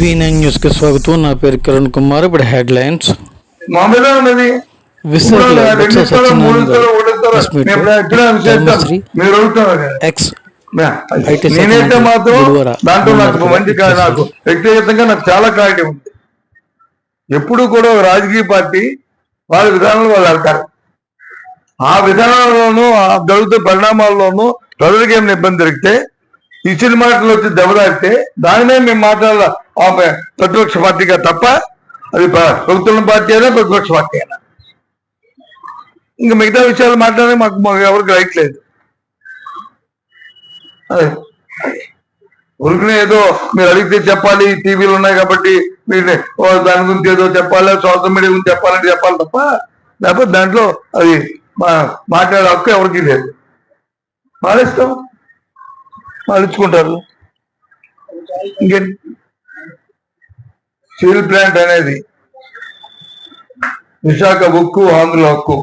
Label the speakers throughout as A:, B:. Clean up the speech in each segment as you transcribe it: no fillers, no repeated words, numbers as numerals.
A: V9 news కి స్వాగతం. నా పేరు కిరణ్ కుమార్. ఇప్పుడు హెడ్లైన్స్.
B: నేనైతే మాత్రం దాంట్లో నాకు మంచి నాకు వ్యక్తిగతంగా నాకు చాలా క్లారిటీ ఉంది. ఎప్పుడు కూడా రాజకీయ పార్టీ వాళ్ళ విధానంలో వాళ్ళు వెళ్తారు. ఆ విధానాల్లోనూ ఆ జరుగుతున్న పరిణామాల్లోనూ ప్రజలకి ఏమైనా ఇబ్బంది జరిగితే ఇచ్చిన మాటలు వచ్చి దెబ్బతాడితే దానినే మేము మాట్లాడాల ప్రతిపక్ష పార్టీగా తప్ప అది ప్రభుత్వం పార్టీ అయినా ప్రతిపక్ష పార్టీ అయినా ఇంకా మిగతా విషయాలు మాట్లాడే మాకు ఎవరికి రైట్ లేదు. ఊరికనే ఏదో మీరు అడిగితే చెప్పాలి, టీవీలు ఉన్నాయి కాబట్టి మీరు దాని గురించి ఏదో చెప్పాలి, సోషల్ మీడియా గురించి చెప్పాలంటే చెప్పాలి తప్ప లేకపోతే దాంట్లో అది మాట్లాడే హక్కు ఎవరికి లేదు. మానేస్తాం, మారించుకుంటారు. ఇంకే స్టీల్ ప్లాంట్ అనేది విశాఖ ఉక్కు, ఆంధ్ర హక్కు,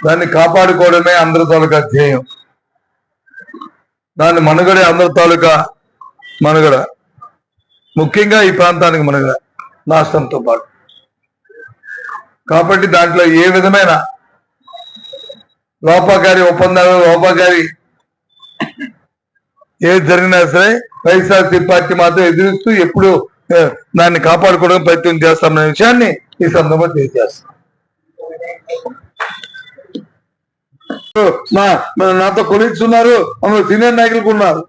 B: దాన్ని కాపాడుకోవడమే అందరి తాలూకా ధ్యేయం. దాని మనుగడే అందరి తాలూకా మనుగడ, ముఖ్యంగా ఈ ప్రాంతానికి మనుగడ నాశనంతో పాటు. కాబట్టి దాంట్లో ఏ విధమైన లోపాకారి ఒప్పందాలు, లోపాకారి ఏది జరిగినా సరే వైఎస్ఆర్సీ పార్టీ మాత్రం ఎదురుస్తూ ఎప్పుడు దాన్ని కాపాడుకోవడం ప్రయత్నం చేస్తామనే విషయాన్ని ఈ సందర్భంగా తెలియజేస్తాం. నాతో కొలీగ్స్ ఉన్నారు, అందులో సీనియర్ నాయకులు ఉన్నారు.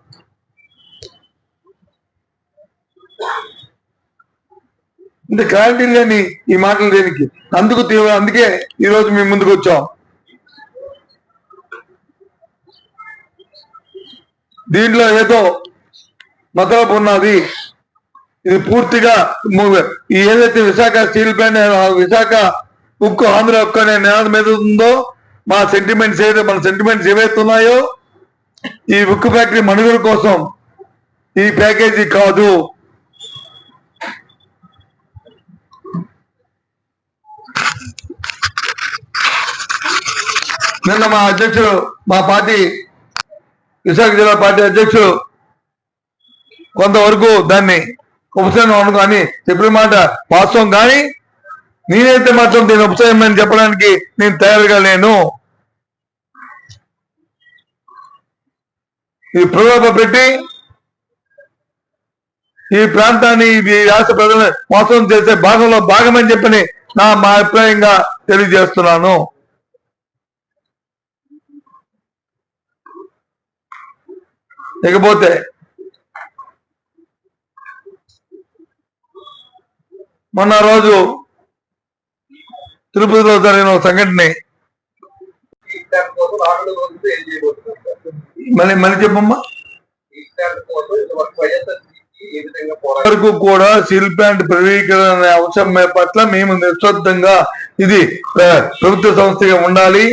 B: అంటే క్లారిటీ లేని ఈ మాటలు దేనికి? అందుకే ఈరోజు మేము ముందుకు వచ్చాం. దీంట్లో ఏదో మతలబు ఉన్నది. ఇది పూర్తిగా ఏదైతే విశాఖ స్టీల్ ప్లాంట్, విశాఖ ఉక్కు, ఆంధ్ర ఉక్కు అనే నినాదం మీద ఉందో మన సెంటిమెంట్స్ ఏవైతే ఉన్నాయో ఈ ఉక్కు ఫ్యాక్టరీ మనుగడ కోసం ఈ ప్యాకేజీ కాదు. నిన్న మా అధ్యక్షుడు, మా పార్టీ విశాఖ జిల్లా పార్టీ అధ్యక్షుడు కొంతవరకు దాన్ని ఉపశమనం కానీ చెప్పిన మాట వాస్తవం, కానీ నేనైతే మాత్రం దీన్ని ఉపశమనం చెప్పడానికి నేను తయారుగా లేను. ఈ ప్రలోభ పెట్టి ఈ ప్రాంతాన్ని, ఈ రాష్ట్ర ప్రజలను మోసం చేసే భాగంలో భాగమని చెప్పని మా అభిప్రాయంగా తెలియజేస్తున్నాను. ఇకపోతే మొన్న రోజు తిరుపతిలో జరిగిన సంఘటన మళ్ళీ చెప్పమ్మా. వరకు కూడా స్టీల్ ప్లాంట్ ప్రైవేటీకరణ అనే అంశం పట్ల మేము నిశ్శబ్దంగా ఇది ప్రభుత్వ సంస్థగా ఉండాలి,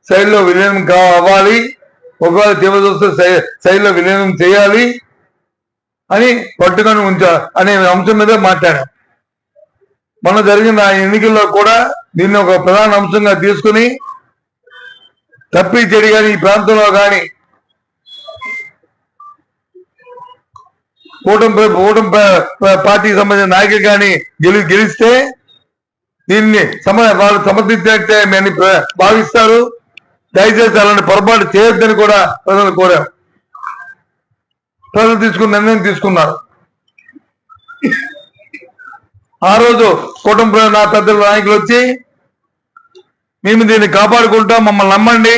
B: సైడ్లో విలీనం అవ్వాలి, ఒకవేళ తీవ్రదృష్టి సైడ్లో విలీనం చేయాలి అని పట్టుకొని అనే అంశం మీద మాట్లాడాం. మొన్న జరిగిన ఎన్నికల్లో కూడా దీన్ని ఒక ప్రధాన అంశంగా తీసుకుని తప్పి చెడి కానీ ఈ ప్రాంతంలో కానీ కూటమి పార్టీకి సంబంధించిన నాయకులు కానీ గెలిస్తే దీన్ని వాళ్ళు సమర్థించినట్టే మేము భావిస్తారు. దయచేసి అలాంటి పొరపాటు చేయొద్దని కూడా ప్రజలు కోరాం. ప్రజలు తీసుకున్న నిర్ణయం తీసుకున్నారు. ఆ రోజు కుటుంబ నా పెద్దల నాయకులు వచ్చి మేము దీన్ని కాపాడుకుంటాం, మమ్మల్ని నమ్మండి,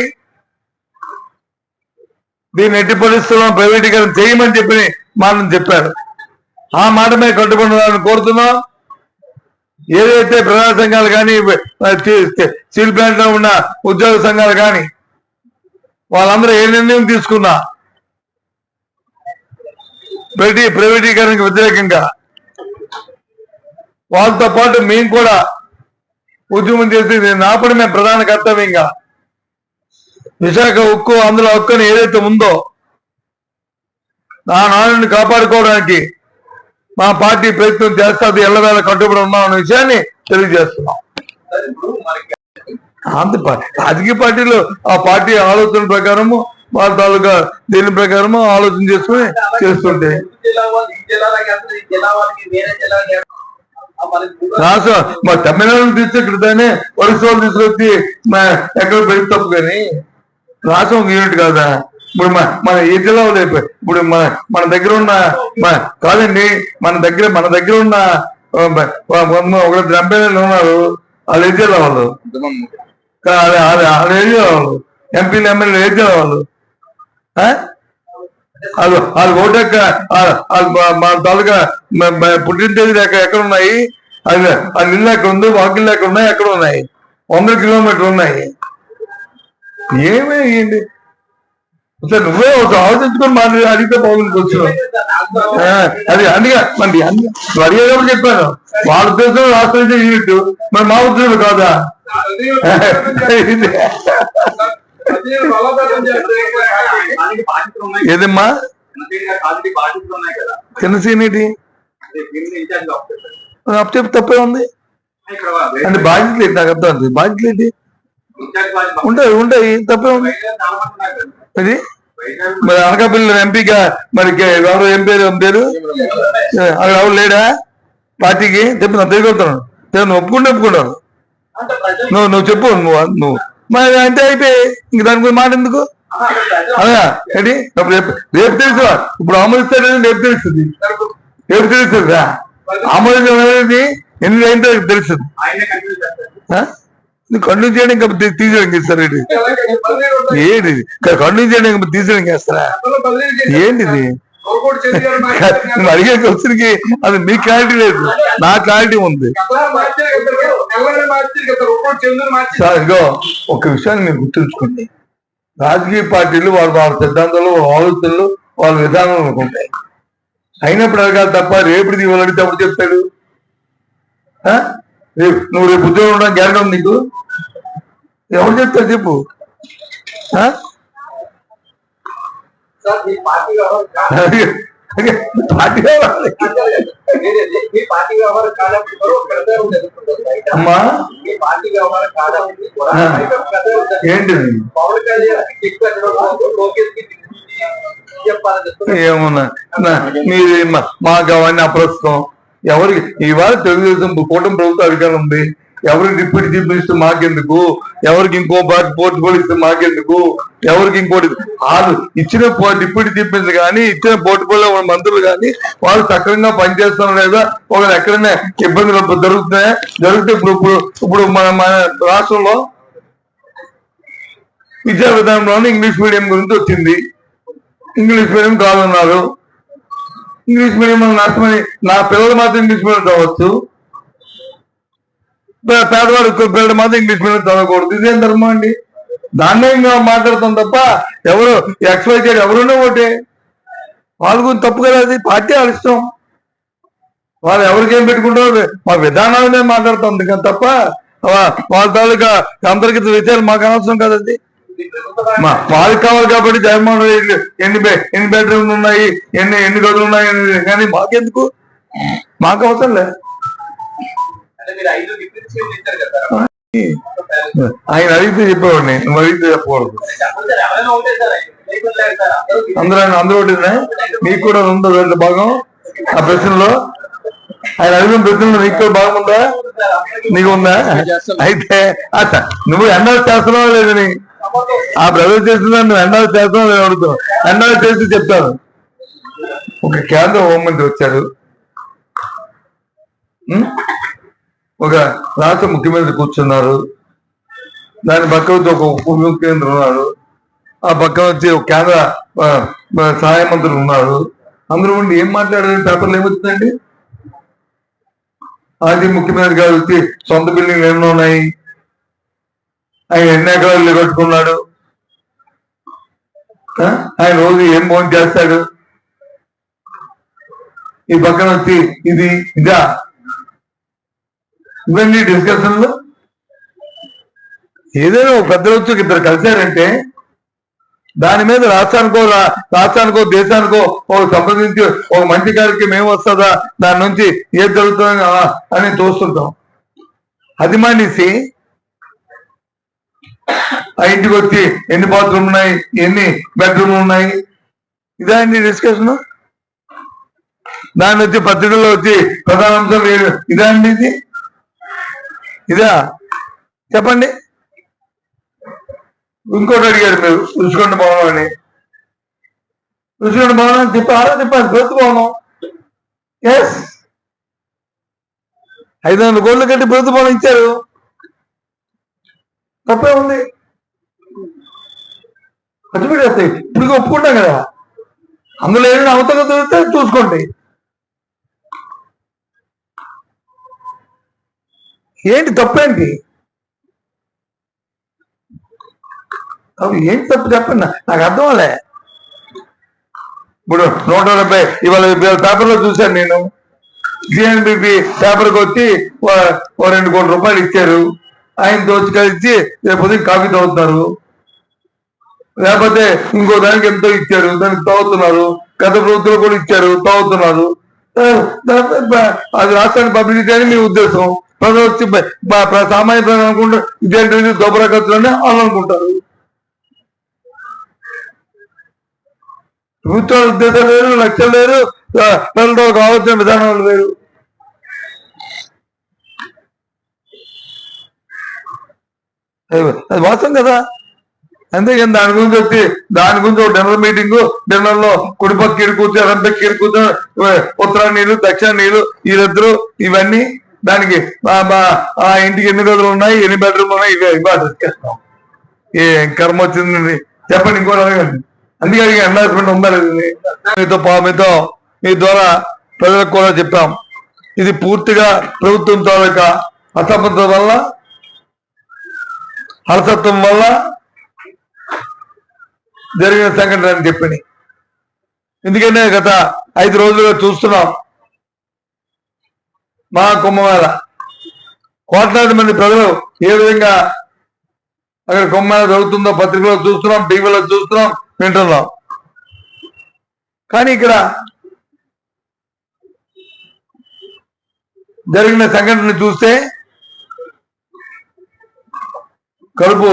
B: దీన్ని ఎట్టి పరిస్థితుల్లో ప్రైవేటీకరణ చేయమని చెప్పి మాటను చెప్పారు. ఆ మాట మీద కట్టుబడాలని కోరుతున్నాం. ఏదైతే ప్రజా సంఘాలు కానీ స్టీల్ ప్లాంట్ లో ఉన్న ఉద్యోగ సంఘాలు కానీ వాళ్ళందరూ ఏ నిర్ణయం తీసుకున్నా ప్రైవేటీకరణకు వ్యతిరేకంగా వాళ్ళతో పాటు మేము కూడా ఉద్యమం చేసి దీన్ని ఆపడమే ప్రధాన కర్తవ్యంగా విశాఖ ఉక్కు, అందులో హక్కుని ఏదైతే ఉందో ఆ నాణ్యని కాపాడుకోవడానికి మా పార్టీ ప్రయత్నం చేస్తుంది, ఎల్లవేళ కట్టుబడి ఉన్నామన్న విషయాన్ని తెలియజేస్తున్నాం. రాజకీయ పార్టీలు ఆ పార్టీ ఆలోచన ప్రకారము వాళ్ళ తాలూకా దీని ప్రకారము ఆలోచన చేసుకుని చేస్తుంటే రాష్ట్ర మా తమిళనాడు తీసుకెళ్తానే వరుస వాళ్ళు తీసుకొచ్చి ఎక్కడ పెట్టి తప్పు కానీ రాష్ట్రం ఒక యూనిట్ కాదా? ఇప్పుడు మన ఏ జిల్లా అయిపోయి ఇప్పుడు మన దగ్గర ఉన్న కాదండి మన దగ్గర ఉన్న ఒకటి ఎమ్మెల్యేలు ఉన్నారు, వాళ్ళు ఏ జిల్లా వాళ్ళు? వాళ్ళు ఏ జిల్లా వాళ్ళు? ఎంపీలు ఎమ్మెల్యేలు ఏ జిల్లా వాళ్ళు? వాళ్ళు ఓటెక్క మన తాలూకా పుట్టిన తేదీలు ఎక్కడ ఉన్నాయి? అది ఇల్లు ఎక్కడ ఉంది, వాకిళ్ళు ఎక్కడ ఉన్నాయి, ఎక్కడ ఉన్నాయి? 100 కిలోమీటర్లు ఉన్నాయి. ఏమేయండి అసలు నువ్వే ఒక ఆలోచించుకొని మాట్లాడి అడిగితే బాగుంది వచ్చిన అది అందుకే మరి అడిగేటప్పుడు చెప్పాను వాళ్ళ ఉద్దేశం రాష్ట్రం యూనిట్ మరి మా ఉద్దేశం కాదా? ఏదమ్మా జనసేన అప్పు తప్పే ఉంది అంటే బాధ్యతలు ఏంటి? నాకు అర్థం అవుతుంది. బాధ్యతలు ఏంటి? ఉంటాయి తప్పే ఉంది. అది మరి అనకాపల్లి ఎంపీగా మరి ఎవరు పేరు అక్కడ ఎవరు లేడా పార్టీకి? చెప్పి నా తెలియగలుగుతాను. నువ్వు ఒప్పుకుంటాను నువ్వు చెప్పు నువ్వు మరి అంటే అయిపోయి ఇంక దాని గురించి మాట ఎందుకు? అదా ఏంటి రేపు తెలుసు. ఇప్పుడు ఆమోదిస్తాడు రేపు తెలుస్తుంది. రేపు తెలుస్తుందా ఆమోదించడం అనేది ఎన్ని అయిందో తెలుస్తుంది. కంటిన్యూ చేయడం ఇంకా తీసేయడం ఇస్తారు ఏంటి? ఏంటి కంటిన్యూ చేయడం ఇంకా తీసేయడం చేస్తారా? ఏంటిది? నువ్వు అడిగే క్వశ్చన్కి అది మీ క్లారిటీ లేదు, నా క్లారిటీ ఉంది. ఇగో ఒక విషయాన్ని మీరు గుర్తుంచుకోండి. రాజకీయ పార్టీలు వాళ్ళ సిద్ధాంతాలు, వాళ్ళ ఆలోచనలు, వాళ్ళ విధానాలు ఉంటాయి. అయినప్పుడు అడగాలి తప్ప రేపు ఇవాళ అడిగితే అప్పుడు చెప్తాడు. నువ్వు రేపు ఉద్యోగం ఉండడం గ్యారెంటీ ఉంది నీకు? ఎవరు చెప్తారు చెప్పు? అమ్మా ఏంటిది? ఏమన్నా మీరు మాకు అవన్నీ అప్రస్తుతం. ఎవరికి ఇవాళ తెలుగుదేశం కూటమి ప్రభుత్వం అధికారం ఉంది. ఎవరికి డిప్యూటీ చీఫ్ మినిస్టర్ మాకెందుకు? ఎవరికి ఇంకో పోర్టుఫోలియో ఇస్తే మాకెందుకు? ఎవరికి ఇంకోటి వాళ్ళు ఇచ్చిన డిప్యూటీ చీఫ్ మినిస్టర్ కానీ ఇచ్చిన పోర్టుఫోలియో మంత్రులు కానీ వాళ్ళు సక్రమంగా పనిచేస్తాం లేదా ఒకరు ఎక్కడైనా ఇబ్బందులు జరుగుతున్నాయా? జరిగితే ఇప్పుడు మన రాష్ట్రంలో విద్యా విధానంలోనే ఇంగ్లీష్ మీడియం గురించి వచ్చింది. ఇంగ్లీష్ మీడియం కాదన్నారు. ఇంగ్లీష్ మీడియం నష్టమని నా పిల్లలు మాత్రం ఇంగ్లీష్ మీడియం చదవచ్చు, పేదవాడు పిల్లలు మాత్రం ఇంగ్లీష్ మీడియం చదవకూడదు. ఇదేం ధర్మం అండి? దాన్నే ఇంకా మాట్లాడుతాం తప్ప ఎవరు ఎక్స్వైజ్ ఎవరున్నా ఒకటే. వాళ్ళ గురించి తప్పు కదా, అది పార్టీ వాళ్ళ ఇష్టం. వాళ్ళు ఎవరికేం పెట్టుకుంటారో మా విధానాలనే మాట్లాడుతుంది కానీ తప్ప వాళ్ళ తాలూకా అంతర్గత విషయాలు మాకు అనవసరం కదండి. వాళ్ళకి కావాలి కాబట్టి జగన్మోహన్ రెడ్డి ఎన్ని బెడ్రూమ్లు ఉన్నాయి, ఎన్ని గదులు ఉన్నాయి కానీ మాకెందుకు? మాకు అవసరం లేదు. ఆయన అడిగితే చెప్పేవాడిని, నువ్వు అడిగితే చెప్పకూడదు. అందరూ ఒకటినే. మీకు కూడా ఉందా దాంట్లో భాగం? ఆ ప్రశ్నలో ఆయన అడిగిన ప్రశ్నలో నీకు కూడా భాగం ఉందా? నీకు ఉందా? అయితే నువ్వు ఎండాలు చేస్తున్నావా లేదని ఆ బ్రదర్ చేస్తున్నా నువ్వు ఎండాలు చేస్తున్నావు నేను అడుగుతావు. ఎండాలు చేసి చెప్తాను. ఒక కేంద్ర హోంమంత్రి వచ్చాడు, ఒక రాష్ట్ర ముఖ్యమంత్రి కూర్చున్నారు, దాని పక్క వచ్చి ఒక ఉప ముఖ్యమంత్రి ఉన్నాడు, ఆ పక్కన వచ్చి ఒక కేంద్ర సహాయ మంత్రులు ఉన్నారు. అందరూ ఉండి ఏం మాట్లాడారు? పేపర్లు ఏమొచ్చిందండి? అది ముఖ్యమంత్రి గారు వచ్చి సొంత బిల్డింగ్లు ఎన్నో ఉన్నాయి, ఆయన ఎన్ని ఎకరాలు కట్టుకున్నాడు, ఆయన రోజు ఏం భోజనం చేస్తాడు. ఈ పక్కన వచ్చి ఇదా ఇవన్నీ డిస్కషన్లు. ఏదైనా ఒక పెద్ద వచ్చి ఇద్దరు కలిశారంటే దాని మీద రాష్ట్రానికో దేశానికో ఒక సంప్రదించి ఒక మంచి కార్యక్రమం ఏం వస్తుందా, దాని నుంచి ఏది జరుగుతుందని అని చూస్తుంటాం. అదిమానేసి ఆ ఇంటికి వచ్చి ఎన్ని బాత్రూమ్ ఉన్నాయి, ఎన్ని బెడ్రూమ్లు ఉన్నాయి, ఇదా అండి డిస్కషన్. దాన్ని వచ్చి పత్రికల్లో వచ్చి ప్రధానాంశం ఇదా అండి ఇది, ఇదా చెప్పండి. ఇంకోటి అడిగారు మీరు రుషికొండ భవనం అని. రుషికొండ భవనం చెప్పారా? చెప్పారు ప్రభుత్వ భవనం. ఎస్, 500 కోట్లు కట్టి ప్రభుత్వ భవనం ఇచ్చారు, తప్పే ఉంది. ఖర్చు పెట్టేస్తాయి. ఇప్పుడు ఒప్పుకుంటాం కదా, అందులో ఏదైనా అవతల దొరికితే చూసుకోండి. ఏంటి తప్పేంటి? ఏంటి తప్పు చెప్పండి, నాకు అర్థం అవ్వలే. ఇప్పుడు 170 ఇవాళ పేపర్లో చూశాను నేను. జిఎన్బిపి పేపర్కి వచ్చి 2 కోట్ల రూపాయలు ఇచ్చారు. ఆయన దోచి కలిసి రేపు కాఫీ తాగుతున్నారు, లేకపోతే ఇంకో దానికి ఎంతో ఇచ్చారు, దానికి తాగుతున్నారు. గత ప్రభుత్వం కూడా ఇచ్చారు, తాగుతున్నారు. అది రాష్ట్రాన్ని పబ్లిసిటీ అని మీ ఉద్దేశం. ప్రజలు వచ్చి సామాన్య ప్రజలు అనుకుంటారు ఇదేంటి దొబ్బర ఖర్చులని వాళ్ళు అనుకుంటారు. ప్రభుత్వాల ఉద్దేశం వేరు, లక్ష్యం వేరు, ప్రజలతో కావాల్సిన విధానాలు వేరు. అది వాస్తవం కదా. అంతేకాని దాని గురించి ఒక డిన్నర్ లో కుడిపక్క ఇరుకూర్చు, ఎడంపక్క ఇరుకూర్చు, ఉత్తర నీళ్లు దక్షిణ నీళ్లు వీళ్ళిద్దరు, ఇవన్నీ దానికి ఆ ఇంటికి ఎన్ని రోజులు ఉన్నాయి, ఎన్ని బెడ్రూమ్లు ఉన్నాయి, ఇవి చేస్తాం. ఏ కర్మ వచ్చింది చెప్పండి, ఇంకోటి అడగండి. అందుకే అడిగి ఎండార్స్మెంట్ ఉందా లేదు. మీ ద్వారా ప్రజలకు కూడా చెప్పాం, ఇది పూర్తిగా ప్రభుత్వం తాలూకా అసమర్థత వల్ల, అలసత్వం వల్ల జరిగిన సంఘటన అని చెప్పని. ఎందుకంటే గత 5 రోజులుగా చూస్తున్నాం, మా కుంభమేళ కోట్లాది మంది ప్రజలు ఏ విధంగా అక్కడ కుంభమేళ జరుగుతుందో పత్రికలో చూస్తున్నాం, టీవీలో చూస్తున్నాం, వింటున్నాం. కానీ ఇక్కడ జరిగిన సంఘటన చూస్తే కడుపు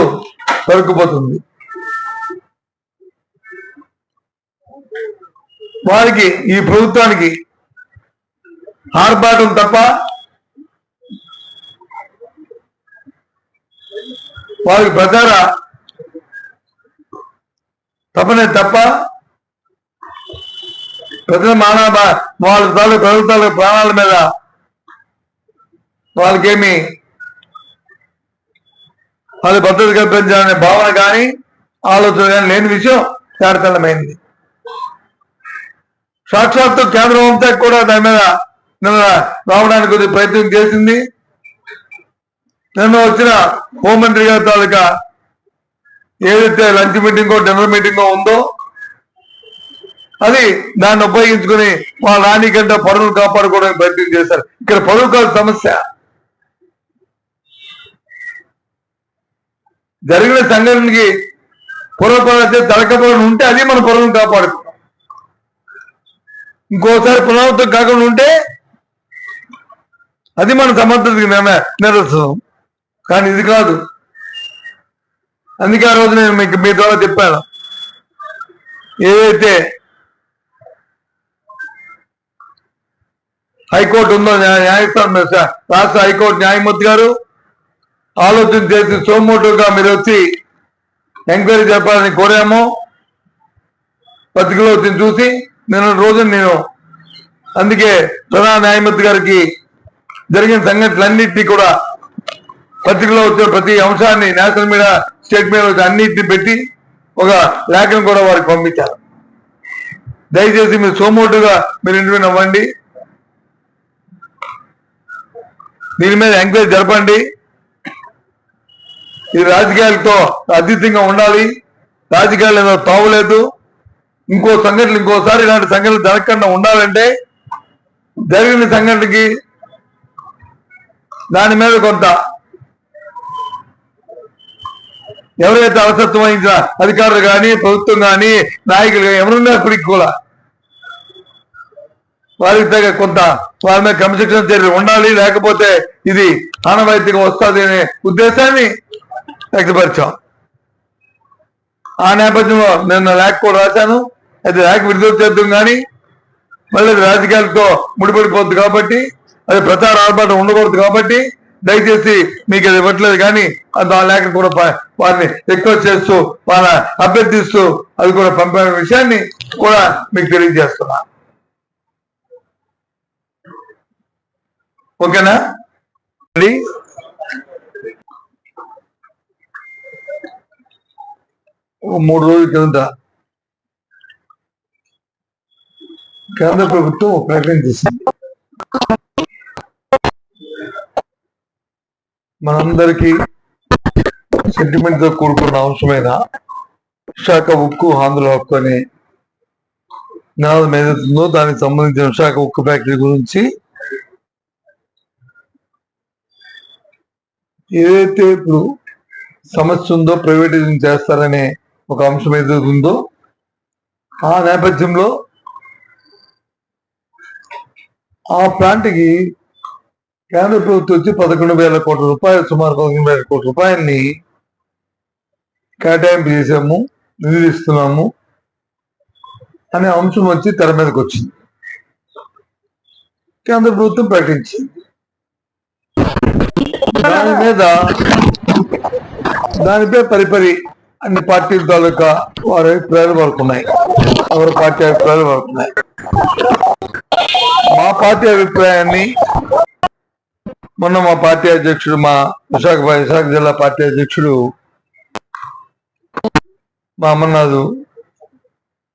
B: తరుక్కుపోతుంది. వారికి, ఈ ప్రభుత్వానికి ఆర్భాటం తప్ప, వారికి ప్రచార తపనే తప్ప, ప్రజల ప్రజల ప్రాణాల మీద వాళ్ళకేమి వాళ్ళ భద్రత కల్పించాలనే భావన కానీ ఆలోచన కానీ లేని విషయం తేటతెల్లమైంది. సాక్షాత్తు కేంద్ర హోంశాఖ కూడా దాని మీద నిన్న రావడానికి కొద్దిగా ప్రయత్నం చేసింది. నిన్న వచ్చిన హోంమంత్రి గారి తాలూకా ఏదైతే లంచ్ మీటింగో డిన్నర్ మీటింగో ఉందో అది దాన్ని ఉపయోగించుకుని వాళ్ళ రాణి కంటే పరువులు కాపాడుకోవడానికి ప్రయత్నం చేశారు. ఇక్కడ పరువు కాదు సమస్య. జరిగిన సంఘటనకి పూర్వపరాలు తలకపోవడం ఉంటే అది మన పరువును కాపాడుకోవడం. ఇంకోసారి పునరావృతం కాకుండా ఉంటే అది మన సమర్థతకి నిదర్శనం. కానీ ఇది కాదు. అందుకే ఆ రోజు నేను మీ ద్వారా చెప్పాను, ఏదైతే హైకోర్టు ఉందో న్యాయస్థానం, రాష్ట్ర హైకోర్టు న్యాయమూర్తి గారు ఆలోచన చేసి సోమోటోగా మీరు వచ్చి ఎంక్వైరీ చెప్పాలని కోరాము. పత్రికలో వచ్చి చూసి నిన్న రోజు నేను అందుకే ప్రధాన న్యాయమూర్తి గారికి జరిగిన సంఘటనలన్నింటినీ కూడా పత్రికలో వచ్చే ప్రతి అంశాన్ని నేషనల్ మీడియా, స్టేట్ మీడియా వచ్చి అన్నింటినీ పెట్టి ఒక లేఖను కూడా వారికి పంపించారు. దయచేసి మీరు సోమోటుగా మీరు ఇంటర్వ్యూ అవ్వండి, దీని మీద ఎంక్వైరీ జరపండి. ఇది రాజకీయాలతో అతీతంగా ఉండాలి. రాజకీయాలు ఏదో తావులేదు. ఇంకోసారి ఇలాంటి సంఘటనలు జరగకుండా ఉండాలంటే జరిగిన సంఘటనకి దాని మీద కొంత ఎవరైతే అలసత్వం వహించిన అధికారులు కానీ, ప్రభుత్వం కానీ, నాయకులు కానీ ఎవరున్నప్పటికీ కూడా వారికి తగ్గ కొంత వారి మీద క్రమశిక్షణ చర్యలు ఉండాలి, లేకపోతే ఇది ఆనవాయితీగా వస్తుంది అనే ఉద్దేశాన్ని వ్యక్తపరిచాం. ఆ నేపథ్యంలో నిన్న లేఖ కూడా రాశాను. అది లేఖ విడుదల చేద్దాం కానీ మళ్ళీ అది రాజకీయాలతో ముడిపడిపోద్ది కాబట్టి, అది ప్రచార ఆర్భాటం ఉండకూడదు కాబట్టి దయచేసి మీకు అది ఇవ్వట్లేదు. కానీ ఆ లేఖ కూడా వారిని రిక్వెస్ట్ చేస్తూ వాళ్ళ అభ్యర్థిస్తూ అది కూడా పంపిన విషయాన్ని కూడా మీకు తెలియజేస్తున్నా. ఓకేనా? 3 రోజుల కింద కేంద్ర ప్రభుత్వం ప్రకటన చేసింది. మనందరికీ సెంటిమెంట్ తో కూడుకున్న అంశమైన విశాఖ ఉక్కు ఆంధ్ర హక్కు అనే నినాదం ఏదైతుందో దానికి సంబంధించిన విశాఖ ఉక్కు ఫ్యాక్టరీ గురించి ఏదైతే ఇప్పుడు సమస్య ఉందో ప్రైవేటైజేషన్ చేస్తారనే ఒక అంశం ఏదైతే ఉందో ఆ నేపథ్యంలో ఆ ప్లాంట్కి కేంద్ర ప్రభుత్వం వచ్చి 11,000 కోట్ల రూపాయలు, సుమారు 11,000 కోట్ల రూపాయలని కేటాయింపు చేసాము, నిధులు ఇస్తున్నాము అనే అంశం వచ్చి తెర మీదకి వచ్చింది. కేంద్ర ప్రభుత్వం ప్రకటించింది. దానిపై పరిపరి అన్ని పార్టీల తాలూకా వారి అభిప్రాయాలు వరకున్నాయి, ఎవరి పార్టీ అభిప్రాయాలు వరకున్నాయి. మా పార్టీ అభిప్రాయాన్ని మొన్న మా పార్టీ అధ్యక్షుడు, మా విశాఖ జిల్లా పార్టీ అధ్యక్షుడు మా అమర్నాథ్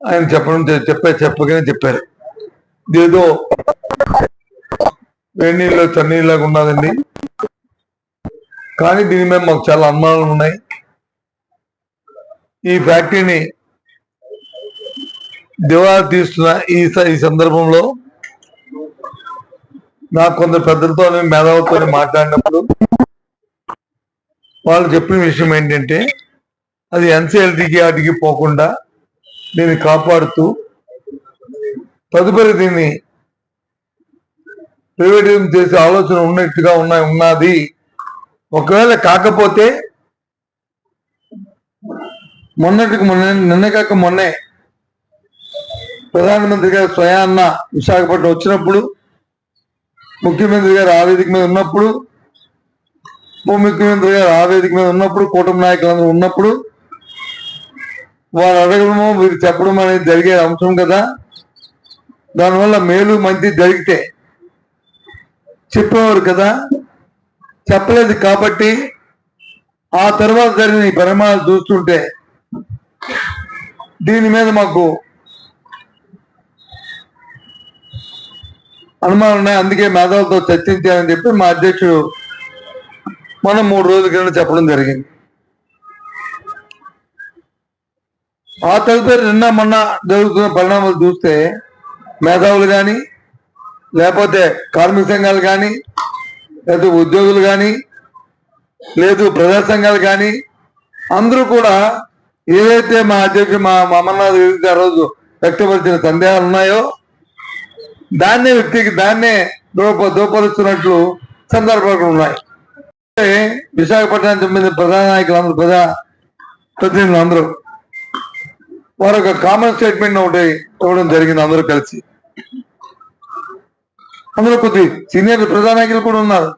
B: ఆయన చెప్పగానే చెప్పారు, ఇదేదో వేడి నీళ్ళు చన్నీళ్ళలాగా ఉన్నదండి, కానీ దీని మీద మాకు చాలా అనుమానాలు ఉన్నాయి. ఈ ఫ్యాక్టరీని దివాలా తీస్తున్న ఈ సందర్భంలో నాకు కొందరు పెద్దలతో మేధావులతో మాట్లాడినప్పుడు వాళ్ళు చెప్పిన విషయం ఏంటంటే, అది ఎన్సిఎల్టీకి వాటికి పోకుండా దీన్ని కాపాడుతూ తదుపరి దీన్ని ప్రైవేటైజేషన్ చేసే ఆలోచన ఉన్నట్టుగా ఉన్నది. ఒకవేళ కాకపోతే నిన్న కాక మొన్నే ప్రధానమంత్రి గారు స్వయాన్న విశాఖపట్నం వచ్చినప్పుడు, ముఖ్యమంత్రి గారు ఆ వేదిక మీద ఉన్నప్పుడు, ఉప ముఖ్యమంత్రి గారు ఆ వేదిక మీద ఉన్నప్పుడు, కూటమి నాయకులందరూ ఉన్నప్పుడు వారు అడగడము వీరు చెప్పడం అనేది జరిగే అంశం కదా. దానివల్ల మేలు మంచి జరిగితే చెప్పేవారు కదా. చెప్పలేదు కాబట్టి ఆ తర్వాత జరిగిన ఈ పరిమాణాలు చూస్తుంటే దీని మీద మాకు అనుమానం ఉన్నాయి. అందుకే మేధావులతో చర్చించాలని చెప్పి మా అధ్యక్షుడు మనం 3 రోజుల కింద చెప్పడం జరిగింది. ఆ తదుపరి నిన్న మొన్న జరుగుతున్న పరిణామాలు చూస్తే మేధావులు కానీ, లేకపోతే కార్మిక సంఘాలు కానీ, లేదా ఉద్యోగులు కానీ, లేదు ప్రజా సంఘాలు కానీ, అందరూ కూడా ఏదైతే మా అధ్యక్షుడు మా అమర్నాథ్ ఆ రోజు వ్యక్తపరిచిన సందేహాలు ఉన్నాయో దాన్నే దోపరుస్తున్నట్లు సందర్భాలు ఉన్నాయి. విశాఖపట్నానికి సంబంధించిన ప్రధాన నాయకులందరూ, ప్రతినిధులు అందరూ వారు ఒక కామన్ స్టేట్మెంట్ ఒకటి ఇవ్వడం జరిగింది. అందరూ కలిసి, అందులో కొద్ది సీనియర్ ప్రధాన నాయకులు కూడా ఉన్నారు.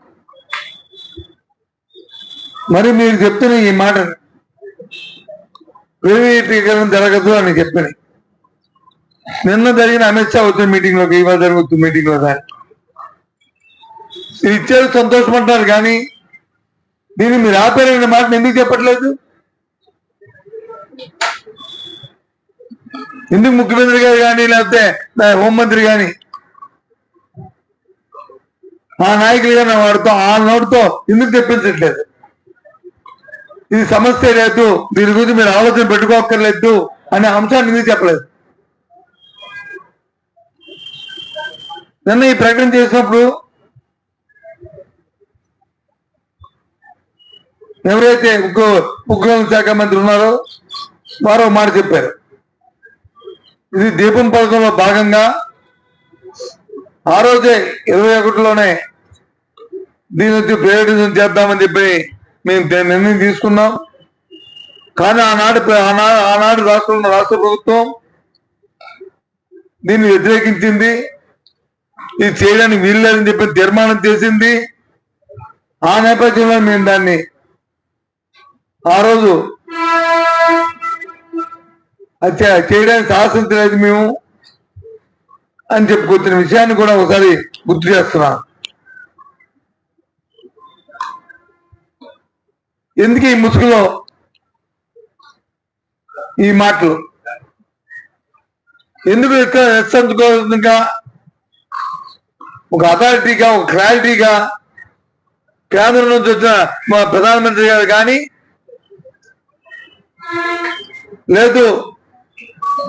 B: మరి మీరు చెప్తున్న ఈ మాట ప్రైవేటీకరణ జరగదు అని చెప్పిన నిన్న జరిగిన అమిత్ షా వచ్చిన మీటింగ్ లోకి, ఇవాళ జరుగుతున్న మీటింగ్ లో కానీ ఇచ్చేది సంతోషపడ్డారు. కానీ దీన్ని మీరు ఆపేరనే మాట ఎందుకు చెప్పట్లేదు? ఎందుకు ముఖ్యమంత్రి గారు కానీ, లేకపోతే హోంమంత్రి కానీ, ఆ నాయకులు కానీ వాడితో ఆ నోటితో ఎందుకు తెప్పించట్లేదు? ఇది సమస్య లేదు, దీని గురించి మీరు ఆలోచన పెట్టుకోక్కర్లేదు అనే అంశాన్ని ఎందుకు చెప్పలేదు? నిన్న ఈ ప్రకటన చేసినప్పుడు ఎవరైతే ఉగ్ర శాఖ మంత్రి ఉన్నారో వారు మాట చెప్పారు, ఇది దీపం పథకంలో భాగంగా ఆ రోజే 21లోనే దీని వచ్చి ప్రైవేటైజేషన్ చేద్దామని చెప్పి మేము నిర్ణయం తీసుకున్నాం. కానీ ఆనాడు రాష్ట్ర ప్రభుత్వం దీన్ని వ్యతిరేకించింది. ఇది చేయడానికి వీల్లేదని చెప్పి తీర్మానం చేసింది. ఆ నేపథ్యంలో మేము దాన్ని ఆ రోజు చేయడానికి సాహసించలేదు మేము అని చెప్పుకొచ్చిన విషయాన్ని కూడా ఒకసారి గుర్తు చేస్తున్నాను. ఎందుకు ఈ ముసుగులో ఈ మాటలు ఎందుకు హెచ్చరించుకోవాల్సిందిగా ఒక అథారిటీగా ఒక క్లారిటీగా కేంద్రం నుంచి వచ్చిన మా ప్రధానమంత్రి గారు కానీ లేదు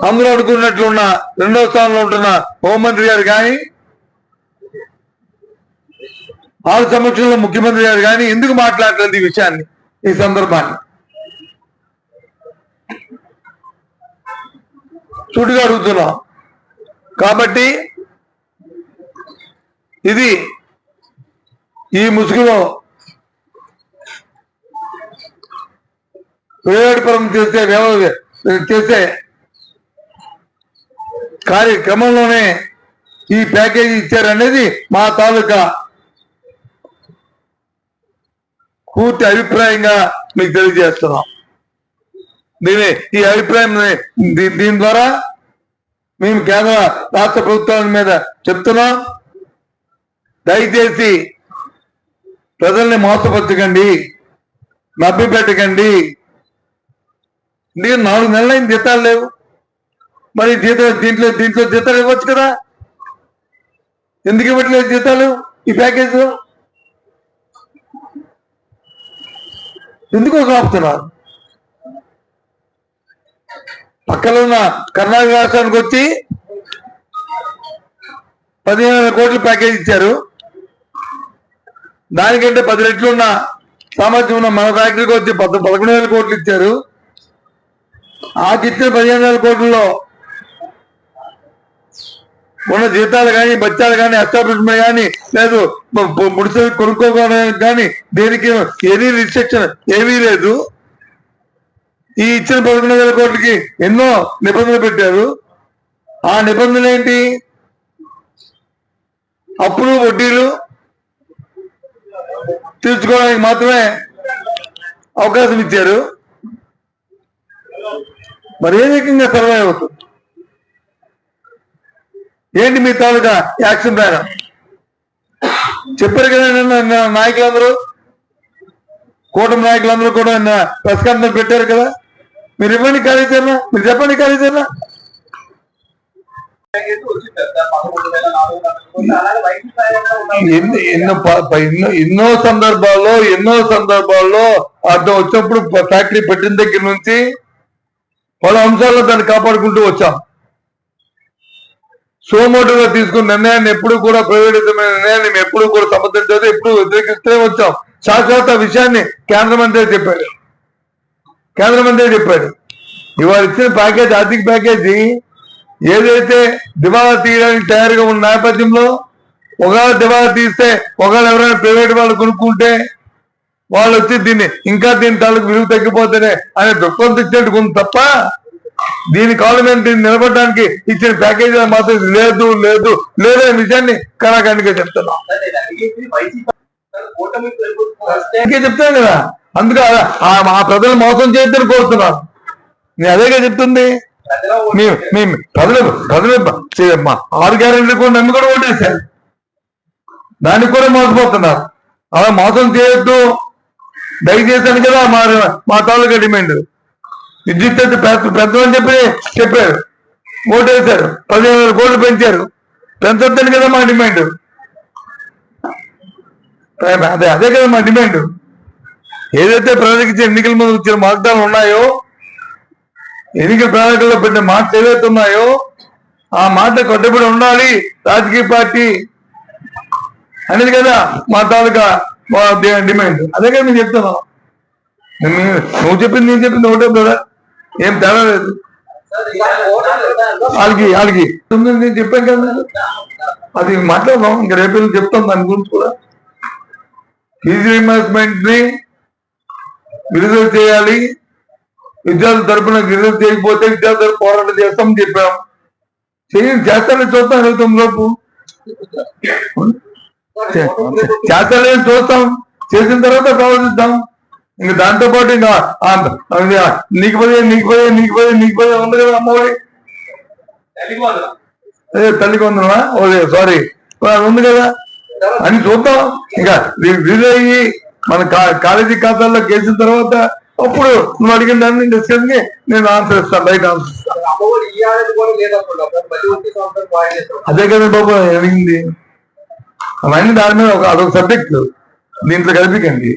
B: అందరూ అనుకున్నట్లున్న 2వ స్థానంలో ఉంటున్న హోంమంత్రి గారు కానీ వాళ్ళ సమక్షంలో ముఖ్యమంత్రి గారు కానీ ఎందుకు మాట్లాడలేదు ఈ విషయాన్ని, ఈ సందర్భాన్ని చుట్టుగా అడుగుతున్నాం. కాబట్టి ఇది ఈ ముసుగులో ప్రైవేటుపరం చేసే కార్యక్రమంలోనే ఈ ప్యాకేజీ ఇచ్చారనేది మా తాలూకా పూర్తి అభిప్రాయంగా మీకు తెలియజేస్తున్నాం. ఈ అభిప్రాయం దీని ద్వారా మేము కేంద్ర రాష్ట్ర ప్రభుత్వాల మీద చెప్తున్నాం. దయచేసి ప్రజల్ని మోసపరచకండి, మభ్యపెట్టకండి. 4 నెలలైన జీతాలు లేవు, మరి దీంట్లో జీతాలు ఇవ్వచ్చు కదా, ఎందుకు ఇవ్వట్లేదు జీతాలు? ఈ ప్యాకేజ్ ఎందుకో ఆపుతున్నారు. పక్కన ఉన్న కర్ణాటక రాష్ట్రానికి వచ్చి 15,000 కోట్ల ప్యాకేజ్ ఇచ్చారు. దానికంటే 10 రెట్లు ఉన్న సామర్థ్యం ఉన్న మన ఫ్యాక్టరీకి వచ్చి 11,000 కోట్లు ఇచ్చారు. ఇచ్చిన 15,000 కోట్లలో ఉన్న జీతాలు కానీ, బచ్చాలు కానీ, ఎస్టాబ్లిష్మెంట్ కానీ, లేదు ముడిసె కొనుక్కోవడానికి కానీ దేనికి ఎనీ రిస్ట్రిక్షన్ ఏమీ లేదు. ఈ ఇచ్చిన 11,000 కోట్లకి ఎన్నో నిబంధనలు పెట్టారు. ఆ నిబంధనలు ఏంటి? అప్పులు వడ్డీలు తీర్చుకోవడానికి మాత్రమే అవకాశం ఇచ్చారు. మరి ఏ రకంగా సర్వైవ్ అవుతుంది? ఏంటి మీ తాలూకా యాక్షన్ ప్లాన్? చెప్పారు కదా నాయకులందరూ, కూటమి నాయకులందరూ కూడా ప్రెస్ కాన్ఫరెన్స్ పెట్టారు కదా. మీరు ఇవ్వండి కార్యాచరణ, మీరు చెప్పండి కార్యాచరణ. ఎన్నో సందర్భాల్లో అర్థం వచ్చినప్పుడు ఫ్యాక్టరీ పెట్టిన దగ్గర నుంచి పలు అంశాల్లో దాన్ని కాపాడుకుంటూ వచ్చాం. సోమోటుగా తీసుకున్న నిర్ణయాన్ని ఎప్పుడు కూడా ప్రైవేటైజేషన్ నిర్ణయాన్ని మేము ఎప్పుడు కూడా సమర్థించదు, ఎప్పుడు వ్యతిరేకిస్తూనే వచ్చాం. శాశ్వత విషయాన్ని కేంద్ర మంత్రి చెప్పాడు. ఇవాళ ఇచ్చిన ప్యాకేజ్, ఆర్థిక ప్యాకేజీ ఏదైతే దివాలా తీయడానికి తయారుగా ఉన్న నేపథ్యంలో ఒకవేళ దివాలా తీస్తే, ఒకవేళ ఎవరైనా ప్రైవేట్ వాళ్ళు కొనుక్కుంటే వాళ్ళు వచ్చి దీని తాలూకు విలువ తగ్గిపోతేనే అనే దృక్పథం ఇచ్చినట్టు ఉంది తప్ప దీని కాళ్ళ మీద నిలబడడానికి ఇచ్చిన ప్యాకేజీ మాత్రం లేదనే విషయాన్ని కరాఖండిగా చెప్తున్నాం. చెప్తాను కదా, అందుకే ఆ ప్రజలు మోసం చేయొద్దని కోరుతున్నాను. నేను అదేగా చెప్తుంది. ప్రజలు 6 గ్యారెంటీలు కూడా నమ్మి కూడా ఓటేశారు, దానికి కూడా మోసపోతున్నారు. అలా మోసం చేయొద్దు దయచేసాను కదా మా తాలూకా డిమాండ్. విద్యుత్ పెంచమని చెప్పారు, ఓటేశారు. 15,000 కోట్లు పెంచారు, పెంచొద్దని కదా మా డిమాండ్. అదే కదా మా డిమాండ్. ఏదైతే ప్రజలకు ఎన్నికల ముందు వచ్చిన వాగ్దానాలు ఉన్నాయో, ఎన్నికల ప్రణాళికల్లో పెట్టిన మాటలు ఏదైతే ఉన్నాయో ఆ మాట కట్టుబడి ఉండాలి రాజకీయ పార్టీ అనేది కదా మా తాలూకా డిమాండ్. అదే కదా మేము చెప్తున్నాం. నువ్వు చెప్పింది నేను చెప్పింది ఒకటే బ్రదర్, ఏం తేడా లేదు. వాళ్ళకి నేను చెప్పాను కదా, అది మాట్లాడదాం ఇంకా రేపు చెప్తాం దాని గురించి కూడా. ఫీజు రీయింబర్స్మెంట్ ని విడుదల చేయాలి, విద్యార్థుల తరపున విడుదల చేయకపోతే విద్యార్థులు పోరాటం చేస్తామని చెప్పాం. చేస్తానని చూస్తాం, 29 లోపు చేస్తానని చూస్తాం, చేసిన తర్వాత ప్రవర్తిద్దాం. ఇంకా దాంతో పాటు ఇంకా నీకు పదే ఉంది కదా అమ్మఒడి, తల్లికి వందనమా, ఓకే సారీ ఉంది కదా అని చూద్దాం. ఇంకా విడుదలయ్యి మన కాలేజీ ఖాతాల్లో కేసిన తర్వాత అప్పుడు నువ్వు అడిగిన దాన్ని డిస్కస్ నేను ఆన్సర్ ఇస్తాను, రైట్ ఆన్సర్ ఇస్తాను. అదే కదా బాబు అడిగింది, అవన్నీ దాని మీద అదొక సబ్జెక్ట్, దీంట్లో కలిపికండి.